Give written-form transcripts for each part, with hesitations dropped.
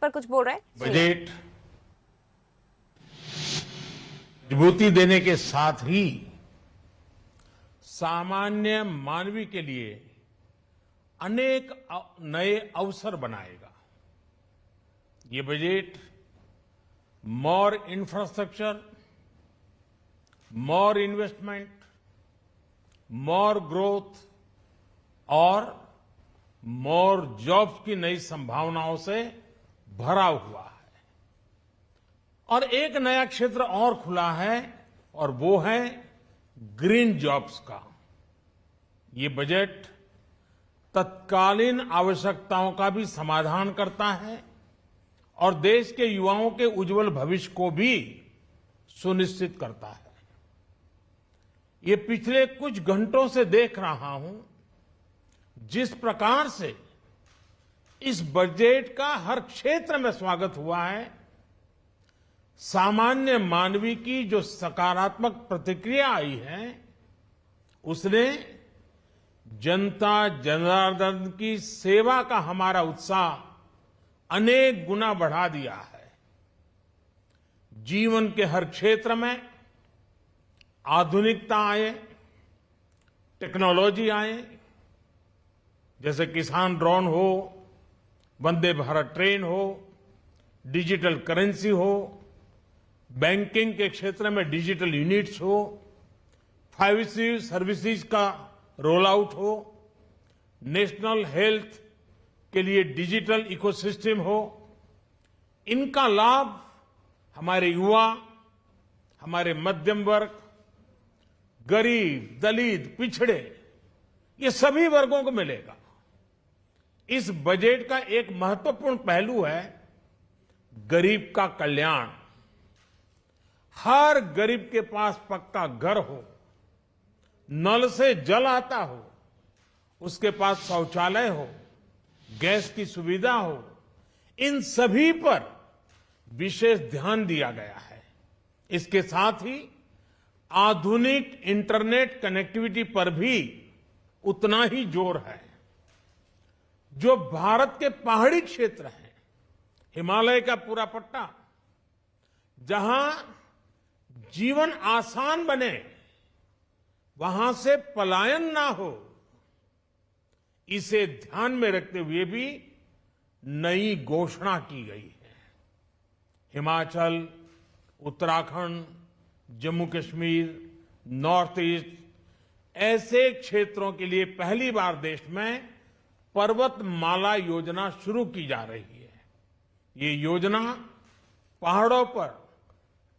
पर कुछ बोल रहे हैं। बजट मजबूती देने के साथ ही सामान्य मानवी के लिए अनेक नए अवसर बनाएगा। ये बजट मोर इंफ्रास्ट्रक्चर, मोर इन्वेस्टमेंट, मोर ग्रोथ और मोर जॉब्स की नई संभावनाओं से भरा हुआ है। और एक नया क्षेत्र और खुला है और वो है ग्रीन जॉब्स का। ये बजट तत्कालीन आवश्यकताओं का भी समाधान करता है और देश के युवाओं के उज्जवल भविष्य को भी सुनिश्चित करता है। ये पिछले कुछ घंटों से देख रहा हूं जिस प्रकार से इस बजट का हर क्षेत्र में स्वागत हुआ है। सामान्य मानवी की जो सकारात्मक प्रतिक्रिया आई है उसने जनता जनार्दन की सेवा का हमारा उत्साह अनेक गुना बढ़ा दिया है। जीवन के हर क्षेत्र में आधुनिकता आए, टेक्नोलॉजी आए, जैसे किसान ड्रोन हो, वंदे भारत ट्रेन हो, डिजिटल करेंसी हो, बैंकिंग के क्षेत्र में डिजिटल यूनिट्स हो, 5G सर्विसेज का रोल आउट हो, नेशनल हेल्थ के लिए डिजिटल इकोसिस्टम हो। इनका लाभ हमारे युवा, हमारे मध्यम वर्ग, गरीब, दलित, पिछड़े, ये सभी वर्गों को मिलेगा। इस बजट का एक महत्वपूर्ण पहलू है गरीब का कल्याण। हर गरीब के पास पक्का घर हो, नल से जल आता हो, उसके पास शौचालय हो, गैस की सुविधा हो, इन सभी पर विशेष ध्यान दिया गया है। इसके साथ ही आधुनिक इंटरनेट कनेक्टिविटी पर भी उतना ही जोर है। जो भारत के पहाड़ी क्षेत्र हैं, हिमालय का पूरा पट्टा, जहां जीवन आसान बने, वहां से पलायन ना हो, इसे ध्यान में रखते हुए भी नई घोषणा की गई है। हिमाचल, उत्तराखंड, जम्मू कश्मीर, नॉर्थ ईस्ट ऐसे क्षेत्रों के लिए पहली बार देश में पर्वतमाला योजना शुरू की जा रही है। ये योजना पहाड़ों पर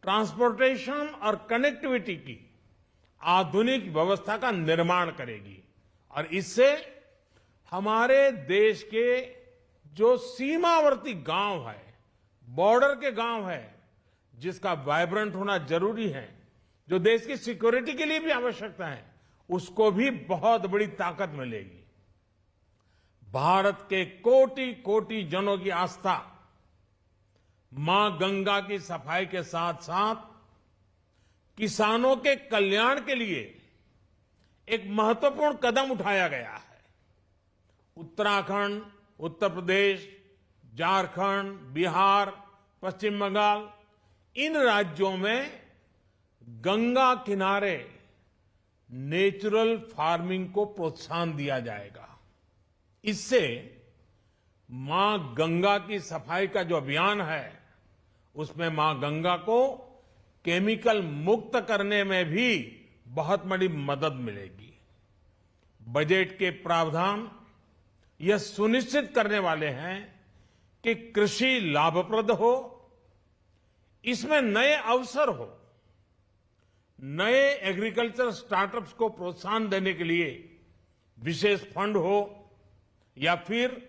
ट्रांसपोर्टेशन और कनेक्टिविटी की आधुनिक व्यवस्था का निर्माण करेगी और इससे हमारे देश के जो सीमावर्ती गांव है, बॉर्डर के गांव है, जिसका वाइब्रेंट होना जरूरी है, जो देश की सिक्योरिटी के लिए भी आवश्यकता है, उसको भी बहुत बड़ी ताकत मिलेगी। भारत के कोटि कोटि जनों की आस्था मां गंगा की सफाई के साथ साथ किसानों के कल्याण के लिए एक महत्वपूर्ण कदम उठाया गया है। उत्तराखंड, उत्तर प्रदेश, झारखंड, बिहार, पश्चिम बंगाल, इन राज्यों में गंगा किनारे नेचुरल फार्मिंग को प्रोत्साहन दिया जाएगा। इससे मां गंगा की सफाई का जो अभियान है, उसमें मां गंगा को केमिकल मुक्त करने में भी बहुत बड़ी मदद मिलेगी। बजट के प्रावधान यह सुनिश्चित करने वाले हैं कि कृषि लाभप्रद हो, इसमें नए अवसर हो, नए एग्रीकल्चर स्टार्टअप्स को प्रोत्साहन देने के लिए विशेष फंड हो या फिर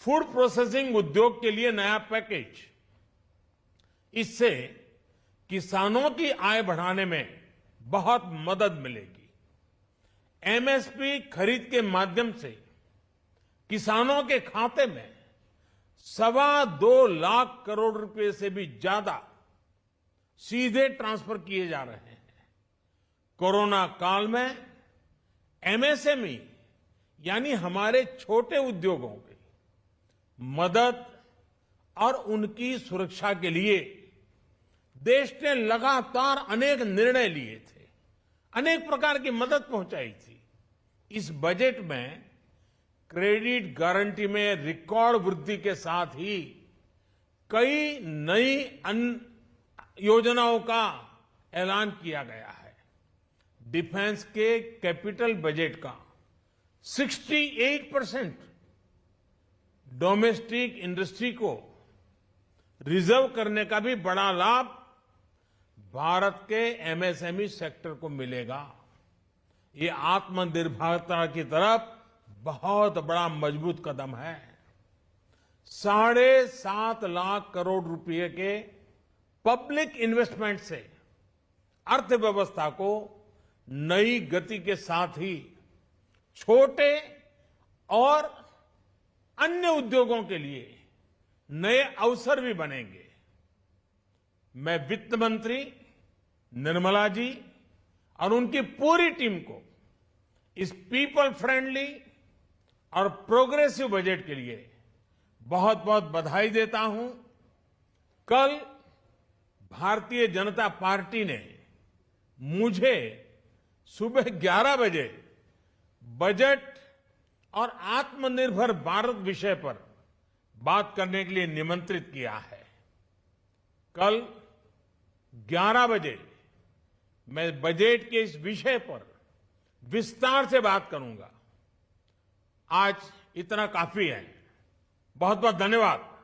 फूड प्रोसेसिंग उद्योग के लिए नया पैकेज। इससे किसानों की आय बढ़ाने में बहुत मदद मिलेगी। एमएसपी खरीद के माध्यम से किसानों के खाते में 2.25 लाख करोड़ रुपए से भी ज्यादा सीधे ट्रांसफर किए जा रहे हैं। कोरोना काल में एमएसएमई यानी हमारे छोटे उद्योगों की मदद और उनकी सुरक्षा के लिए देश ने लगातार अनेक निर्णय लिए थे, अनेक प्रकार की मदद पहुंचाई थी। इस बजट में क्रेडिट गारंटी में रिकॉर्ड वृद्धि के साथ ही कई नई योजनाओं का ऐलान किया गया है। डिफेंस के कैपिटल बजट का 68% डोमेस्टिक इंडस्ट्री को रिजर्व करने का भी बड़ा लाभ भारत के एमएसएमई सेक्टर को मिलेगा। ये आत्मनिर्भरता की तरफ बहुत बड़ा मजबूत कदम है। 7.5 लाख करोड़ रुपए के पब्लिक इन्वेस्टमेंट से अर्थव्यवस्था को नई गति के साथ ही छोटे और अन्य उद्योगों के लिए नए अवसर भी बनेंगे। मैं वित्त मंत्री निर्मला जी और उनकी पूरी टीम को इस पीपल फ्रेंडली और प्रोग्रेसिव बजट के लिए बहुत बहुत बधाई देता हूं। कल भारतीय जनता पार्टी ने मुझे सुबह 11 बजे बजट और आत्मनिर्भर भारत विषय पर बात करने के लिए निमंत्रित किया है। कल 11 बजे मैं बजट के इस विषय पर विस्तार से बात करूंगा। आज इतना काफी है। बहुत बहुत धन्यवाद।